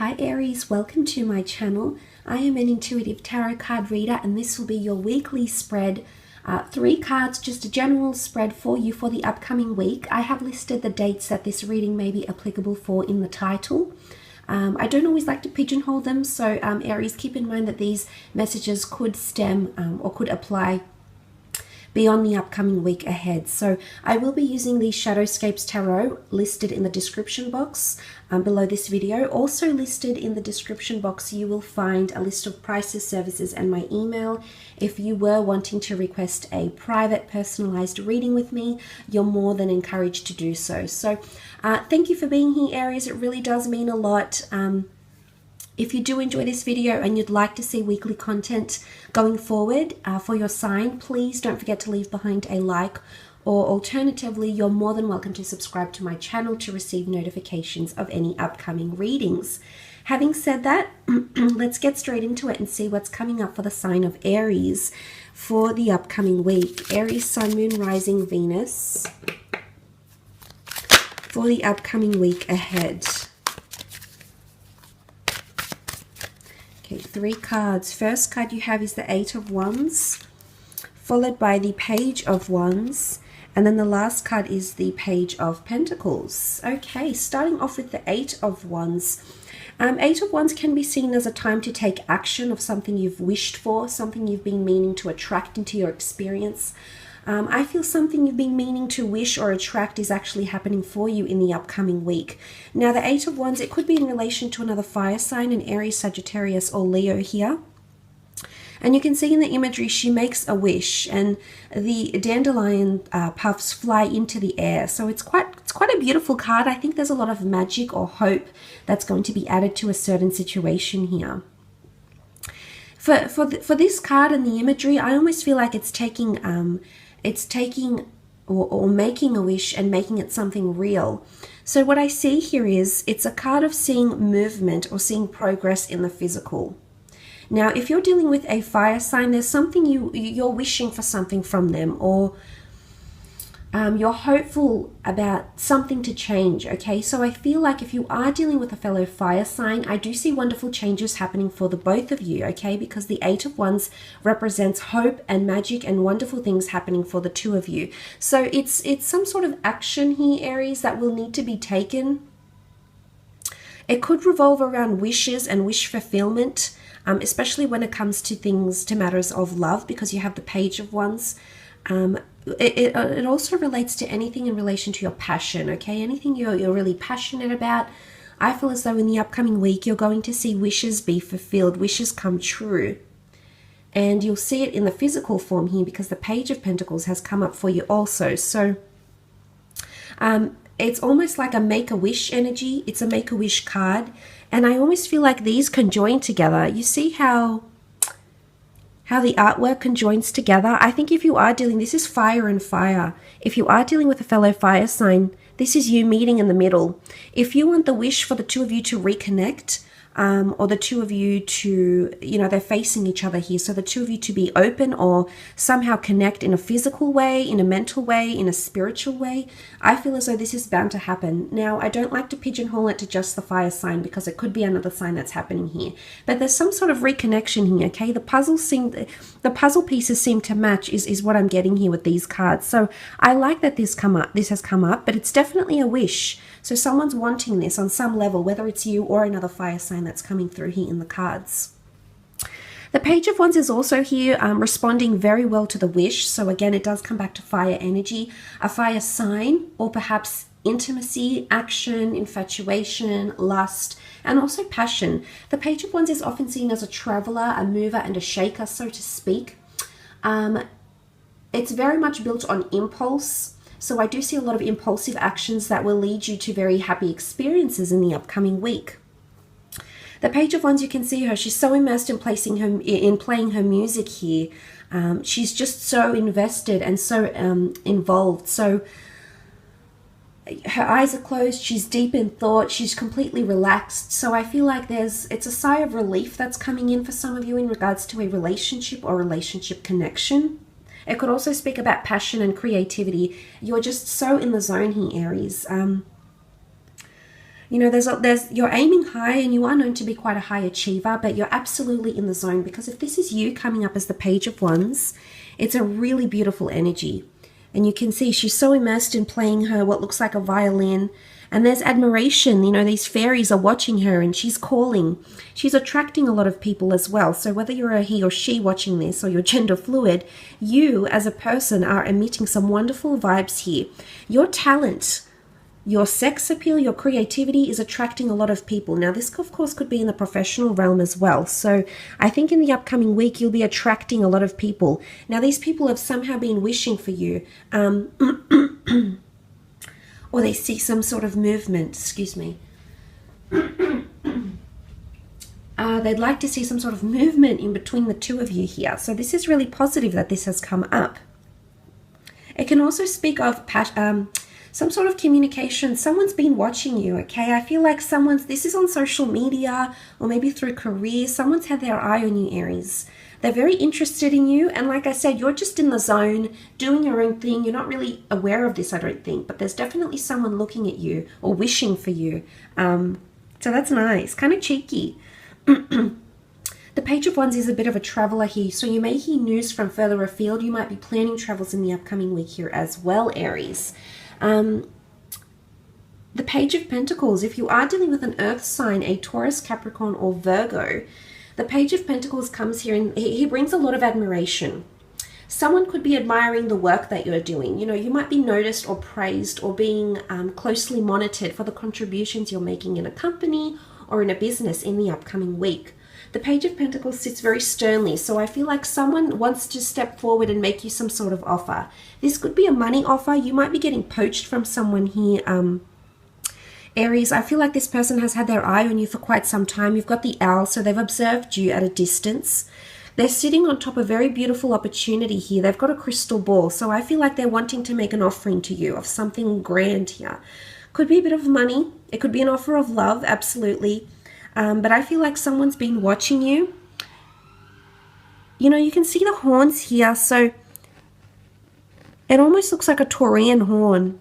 Hi Aries, welcome to my channel. I am an intuitive tarot card reader and this will be your weekly spread. 3 cards, just a general spread for you for the upcoming week. I have listed the dates that this reading may be applicable for in the title. I don't always like to pigeonhole them, so Aries, keep in mind that these messages could stem or could apply beyond the upcoming week ahead. So I will be using the Shadowscapes Tarot listed in the description box below this video. Also listed in the description box you will find a list of prices, services and my email. If you were wanting to request a private personalized reading with me, you're more than encouraged to do so. So thank you for being here, Aries. It really does mean a lot. If you do enjoy this video and you'd like to see weekly content going forward for your sign, please don't forget to leave behind a like, or alternatively, you're more than welcome to subscribe to my channel to receive notifications of any upcoming readings. Having said that, let's get straight into it and see what's coming up for the sign of Aries for the upcoming week. Aries, Sun, Moon, Rising, Venus for the upcoming week ahead. Okay, 3 cards. First card you have is the 8 of Wands, followed by the Page of Wands, and then the last card is the Page of Pentacles. Okay, starting off with the 8 of Wands. 8 of Wands can be seen as a time to take action of something you've wished for, something you've been meaning to attract into your experience. I feel something you've been meaning to wish or attract is actually happening for you in the upcoming week. Now, the 8 of Wands, it could be in relation to another fire sign, an Aries, Sagittarius, or Leo here. And you can see in the imagery, she makes a wish and the dandelion puffs fly into the air. So it's quite a beautiful card. I think there's a lot of magic or hope that's going to be added to a certain situation here. For this card and the imagery, I almost feel like it's taking or making a wish and making it something real. So what I see here is it's a card of seeing movement or seeing progress in the physical. Now, if you're dealing with a fire sign, there's something you're wishing for something from them, or you're hopeful about something to change, okay? So I feel like if you are dealing with a fellow fire sign, I do see wonderful changes happening for the both of you, okay? Because the 8 of Wands represents hope and magic and wonderful things happening for the two of you. So it's some sort of action here, Aries, that will need to be taken. It could revolve around wishes and wish fulfillment, especially when it comes to matters of love, because you have the Page of Wands. It also relates to anything in relation to your passion, okay? Anything you're really passionate about. I feel as though in the upcoming week, you're going to see wishes be fulfilled, wishes come true. And you'll see it in the physical form here because the Page of Pentacles has come up for you also. So it's almost like a make-a-wish energy. It's a make-a-wish card. And I almost feel like these conjoin together. You see how the artwork conjoins together? I think if you are dealing, this is fire and fire. If you are dealing with a fellow fire sign, this is you meeting in the middle. If you want the wish for the two of you to reconnect, or the two of you to, they're facing each other here. So the two of you to be open or somehow connect in a physical way, in a mental way, in a spiritual way. I feel as though this is bound to happen. Now, I don't like to pigeonhole it to just the fire sign because it could be another sign that's happening here. But there's some sort of reconnection here, okay? The puzzle pieces seem to match is what I'm getting here with these cards. So I like that this has come up, but it's definitely a wish. So someone's wanting this on some level, whether it's you or another fire sign that's coming through here in the cards. The Page of Wands is also here responding very well to the wish. So again, it does come back to fire energy, a fire sign, or perhaps intimacy, action, infatuation, lust, and also passion. The Page of Wands is often seen as a traveler, a mover, and a shaker, so to speak. It's very much built on impulse. So I do see a lot of impulsive actions that will lead you to very happy experiences in the upcoming week. The Page of Wands, you can see her. She's so immersed in playing her music here. She's just so invested and so involved. So her eyes are closed. She's deep in thought. She's completely relaxed. So I feel like it's a sigh of relief that's coming in for some of you in regards to a relationship or relationship connection. It could also speak about passion and creativity. You're just so in the zone here, Aries. You know, you're aiming high and you are known to be quite a high achiever, but you're absolutely in the zone, because if this is you coming up as the Page of Wands, it's a really beautiful energy. And you can see she's so immersed in playing her what looks like a violin. And there's admiration, you know, these fairies are watching her and she's calling. She's attracting a lot of people as well. So whether you're a he or she watching this, or you're gender fluid, you as a person are emitting some wonderful vibes here. Your talent, your sex appeal, your creativity is attracting a lot of people. Now, this, of course, could be in the professional realm as well. So I think in the upcoming week, you'll be attracting a lot of people. Now, these people have somehow been wishing for you. Or they see some sort of movement, excuse me. They'd like to see some sort of movement in between the two of you here. So this is really positive that this has come up. It can also speak of some sort of communication. Someone's been watching you, okay? I feel like this is on social media or maybe through career. Someone's had their eye on you, Aries. They're very interested in you. And like I said, you're just in the zone, doing your own thing. You're not really aware of this, I don't think. But there's definitely someone looking at you or wishing for you. So that's nice. Kind of cheeky. The Page of Wands is a bit of a traveler here. So you may hear news from further afield. You might be planning travels in the upcoming week here as well, Aries. The Page of Pentacles, if you are dealing with an earth sign, a Taurus, Capricorn, or Virgo, the Page of Pentacles comes here and he brings a lot of admiration. Someone could be admiring the work that you're doing. You know, you might be noticed or praised or being closely monitored for the contributions you're making in a company or in a business in the upcoming week. The Page of Pentacles sits very sternly, so I feel like someone wants to step forward and make you some sort of offer. This could be a money offer. You might be getting poached from someone here, Aries. I feel like this person has had their eye on you for quite some time. You've got the owl, so they've observed you at a distance. They're sitting on top of a very beautiful opportunity here. They've got a crystal ball, so I feel like they're wanting to make an offering to you of something grand here. Could be a bit of money. It could be an offer of love, absolutely. But I feel like someone's been watching you. You know, you can see the horns here, so it almost looks like a Taurian horn.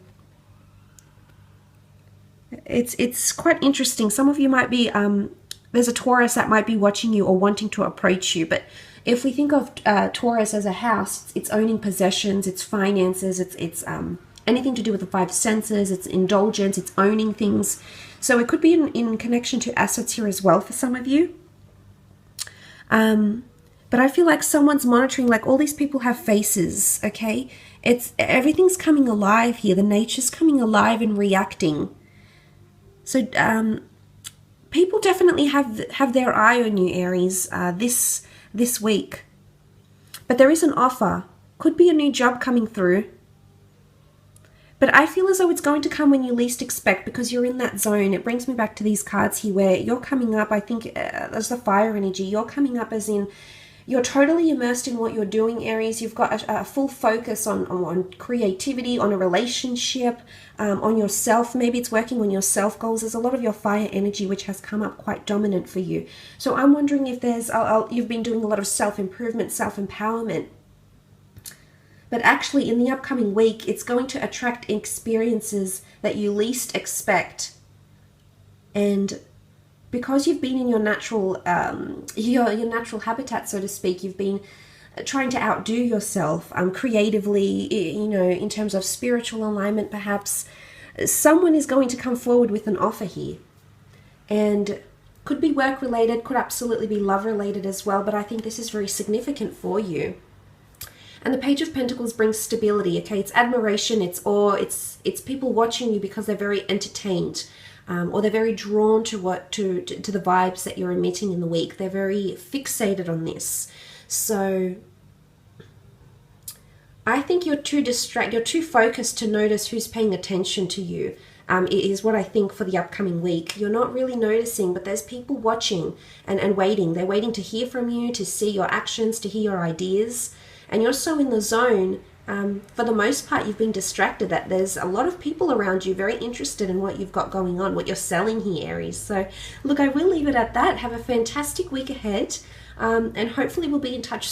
It's quite interesting. Some of you might be, there's a Taurus that might be watching you or wanting to approach you. But if we think of Taurus as a house, it's owning possessions, it's finances, it's anything to do with the five senses, it's indulgence, it's owning things. So it could be in connection to assets here as well for some of you. But I feel like someone's monitoring, like all these people have faces, okay? Everything's coming alive here. The nature's coming alive and reacting. So people definitely have their eye on you, Aries, this week. But there is an offer. Could be a new job coming through. But I feel as though it's going to come when you least expect, because you're in that zone. It brings me back to these cards here where you're coming up, I think there's the fire energy. You're coming up as in you're totally immersed in what you're doing, Aries. You've got a full focus on creativity, on a relationship, on yourself. Maybe it's working on your self goals. There's a lot of your fire energy which has come up quite dominant for you. So I'm wondering if you've been doing a lot of self-improvement, self-empowerment. But actually, in the upcoming week, it's going to attract experiences that you least expect. And because you've been in your natural natural habitat, so to speak, you've been trying to outdo yourself creatively, you know, in terms of spiritual alignment, perhaps. Someone is going to come forward with an offer here. And could be work-related, could absolutely be love-related as well, but I think this is very significant for you. And the Page of Pentacles brings stability, okay? It's admiration, it's awe, it's people watching you because they're very entertained, or they're very drawn to the vibes that you're emitting in the week. They're very fixated on this. So I think you're too focused to notice who's paying attention to you. Is what I think for the upcoming week. You're not really noticing, but there's people watching and waiting. They're waiting to hear from you, to see your actions, to hear your ideas. And you're so in the zone, for the most part, you've been distracted that there's a lot of people around you very interested in what you've got going on, what you're selling here, Aries. So look, I will leave it at that. Have a fantastic week ahead, and hopefully we'll be in touch